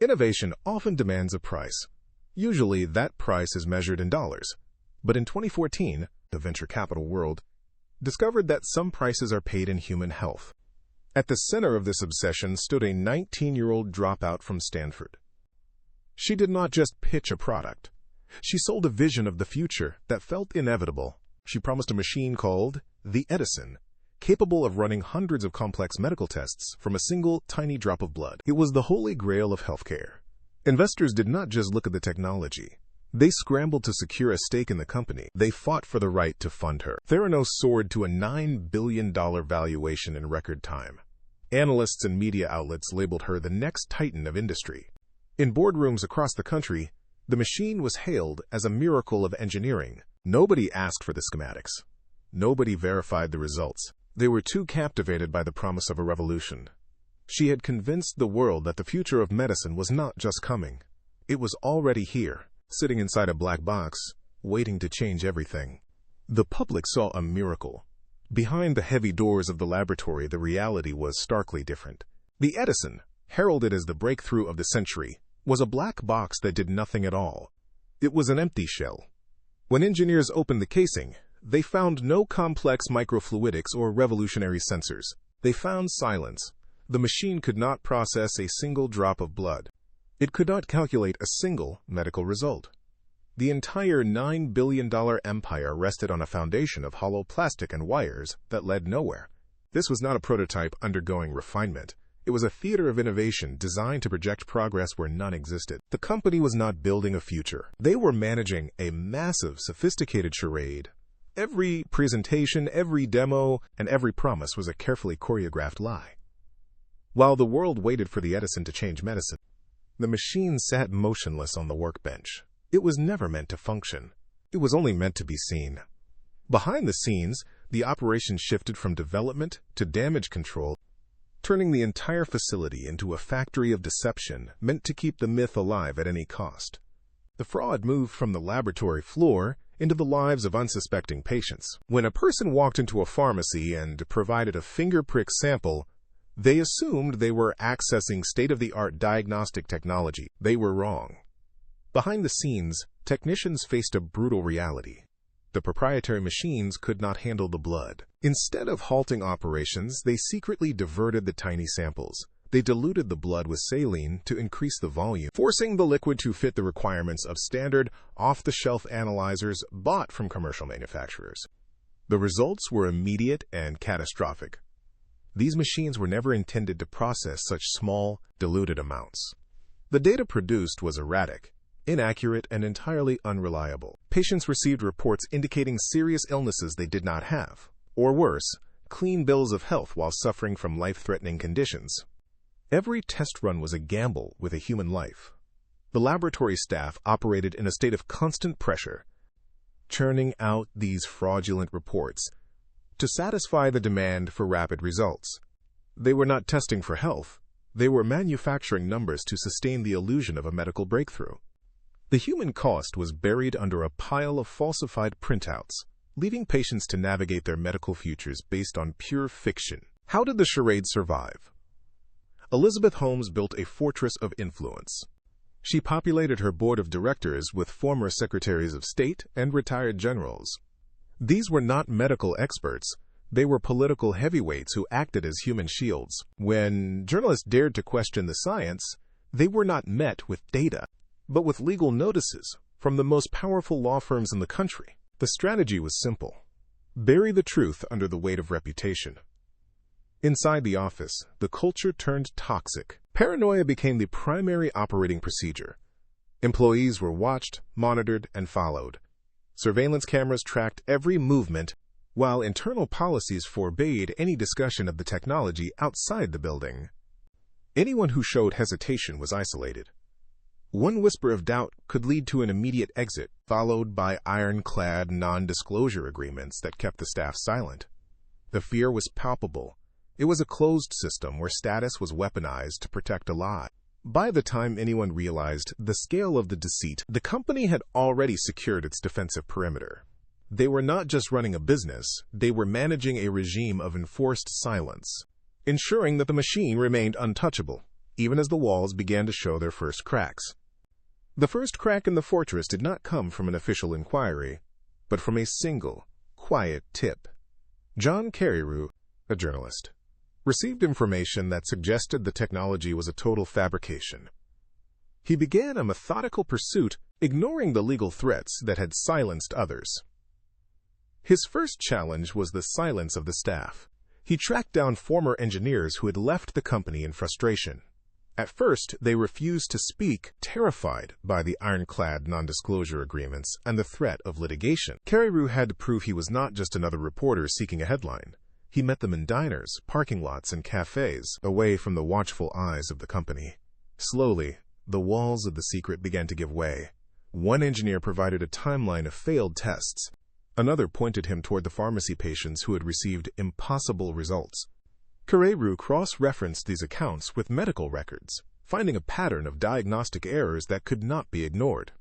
Innovation often demands a price. Usually, that price is measured in dollars. But in 2014, the venture capital world discovered that some prices are paid in human health. At the center of this obsession stood a 19-year-old dropout from Stanford. She did not just pitch a product. She sold a vision of the future that felt inevitable. She promised a machine called the Edison, capable of running hundreds of complex medical tests from a single tiny drop of blood. It was the holy grail of healthcare. Investors did not just look at the technology. They scrambled to secure a stake in the company. They fought for the right to fund her. Theranos soared to a $9 billion valuation in record time. Analysts and media outlets labeled her the next titan of industry. In boardrooms across the country, the machine was hailed as a miracle of engineering. Nobody asked for the schematics. Nobody verified the results. They were too captivated by the promise of a revolution. She had convinced the world that the future of medicine was not just coming. It was already here, sitting inside a black box, waiting to change everything. The public saw a miracle. Behind the heavy doors of the laboratory, the reality was starkly different. The Edison, heralded as the breakthrough of the century, was a black box that did nothing at all. It was an empty shell. When engineers opened the casing, they found no complex microfluidics or revolutionary sensors. They found silence. The machine could not process a single drop of blood. It could not calculate a single medical result. The entire $9 billion empire rested on a foundation of hollow plastic and wires that led nowhere. This was not a prototype undergoing refinement. It was a theater of innovation designed to project progress where none existed. The company was not building a future. They were managing a massive, sophisticated charade. Every presentation, every demo, and every promise was a carefully choreographed lie. While the world waited for the Edison to change medicine, the machine sat motionless on the workbench. It was never meant to function. It was only meant to be seen. Behind the scenes, the operation shifted from development to damage control, turning the entire facility into a factory of deception meant to keep the myth alive at any cost. The fraud moved from the laboratory floor into the lives of unsuspecting patients. When a person walked into a pharmacy and provided a finger prick sample, they assumed they were accessing state-of-the-art diagnostic technology. They were wrong. Behind the scenes, technicians faced a brutal reality. The proprietary machines could not handle the blood. Instead of halting operations, they secretly diverted the tiny samples. They diluted the blood with saline to increase the volume, forcing the liquid to fit the requirements of standard, off-the-shelf analyzers bought from commercial manufacturers. The results were immediate and catastrophic. These machines were never intended to process such small, diluted amounts. The data produced was erratic, inaccurate, and entirely unreliable. Patients received reports indicating serious illnesses they did not have, or worse, clean bills of health while suffering from life-threatening conditions. Every test run was a gamble with a human life. The laboratory staff operated in a state of constant pressure, churning out these fraudulent reports to satisfy the demand for rapid results. They were not testing for health. They were manufacturing numbers to sustain the illusion of a medical breakthrough. The human cost was buried under a pile of falsified printouts, leaving patients to navigate their medical futures based on pure fiction. How did the charade survive? Elizabeth Holmes built a fortress of influence. She populated her board of directors with former secretaries of state and retired generals. These were not medical experts. They were political heavyweights who acted as human shields. When journalists dared to question the science, they were not met with data, but with legal notices from the most powerful law firms in the country. The strategy was simple: bury the truth under the weight of reputation. Inside the office, the culture turned toxic. Paranoia became the primary operating procedure. Employees were watched, monitored, and followed. Surveillance cameras tracked every movement, while internal policies forbade any discussion of the technology outside the building. Anyone who showed hesitation was isolated. One whisper of doubt could lead to an immediate exit, followed by ironclad non-disclosure agreements that kept the staff silent. The fear was palpable. It was a closed system where status was weaponized to protect a lie. By the time anyone realized the scale of the deceit, the company had already secured its defensive perimeter. They were not just running a business, they were managing a regime of enforced silence, ensuring that the machine remained untouchable, even as the walls began to show their first cracks. The first crack in the fortress did not come from an official inquiry, but from a single, quiet tip. John Carreyrou, a journalist, received information that suggested the technology was a total fabrication. He began a methodical pursuit, ignoring the legal threats that had silenced others. His first challenge was the silence of the staff. He tracked down former engineers who had left the company in frustration. At first, they refused to speak, terrified by the ironclad non-disclosure agreements and the threat of litigation. Carreyrou had to prove he was not just another reporter seeking a headline. He met them in diners, parking lots, and cafes, away from the watchful eyes of the company. Slowly, the walls of the secret began to give way. One engineer provided a timeline of failed tests. Another pointed him toward the pharmacy patients who had received impossible results. Carreyrou cross-referenced these accounts with medical records, finding a pattern of diagnostic errors that could not be ignored.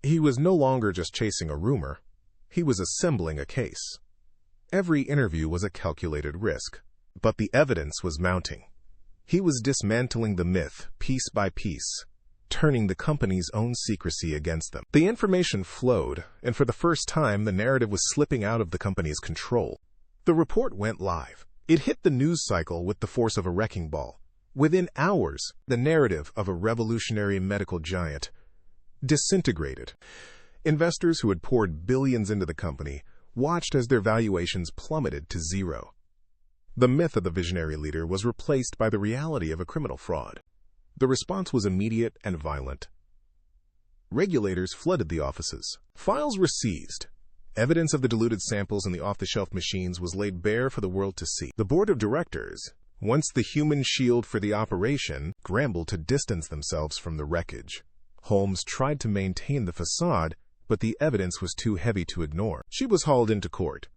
He was no longer just chasing a rumor. He was assembling a case. Every interview was a calculated risk, but the evidence was mounting. He was dismantling the myth piece by piece, turning the company's own secrecy against them. The information flowed, and for the first time, the narrative was slipping out of the company's control. The report went live. It hit the news cycle with the force of a wrecking ball. Within hours, the narrative of a revolutionary medical giant disintegrated. Investors who had poured billions into the company watched as their valuations plummeted to zero. The myth of the visionary leader was replaced by the reality of a criminal fraud. The response was immediate and violent. Regulators flooded the offices. Files were seized. Evidence of the diluted samples in the off-the-shelf machines was laid bare for the world to see. The board of directors, once the human shield for the operation, scrambled to distance themselves from the wreckage. Holmes tried to maintain the facade, but the evidence was too heavy to ignore. She was hauled into court,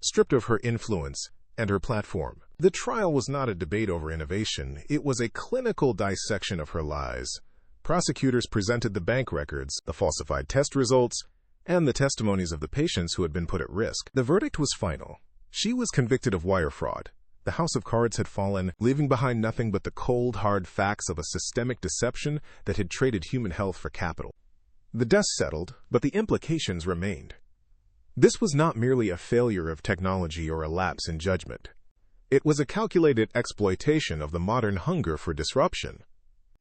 stripped of her influence and her platform. The trial was not a debate over innovation. It was a clinical dissection of her lies. Prosecutors presented the bank records, the falsified test results, and the testimonies of the patients who had been put at risk. The verdict was final. She was convicted of wire fraud. The house of cards had fallen, leaving behind nothing but the cold, hard facts of a systemic deception that had traded human health for capital. The dust settled, but the implications remained. This was not merely a failure of technology or a lapse in judgment. It was a calculated exploitation of the modern hunger for disruption.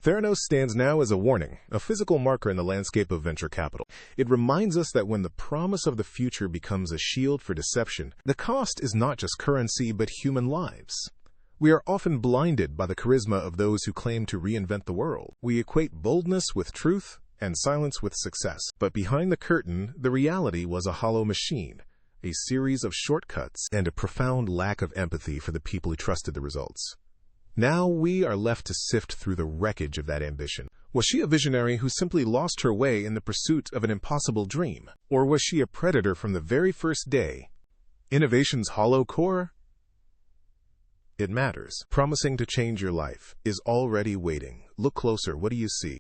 Theranos stands now as a warning, a physical marker in the landscape of venture capital. It reminds us that when the promise of the future becomes a shield for deception, the cost is not just currency but human lives. We are often blinded by the charisma of those who claim to reinvent the world. We equate boldness with truth and silence with success. But behind the curtain, the reality was a hollow machine, a series of shortcuts, and a profound lack of empathy for the people who trusted the results. Now we are left to sift through the wreckage of that ambition. Was she a visionary who simply lost her way in the pursuit of an impossible dream? Or was she a predator from the very first day? Innovation's hollow core? It matters. Promising to change your life is already waiting. Look closer. What do you see?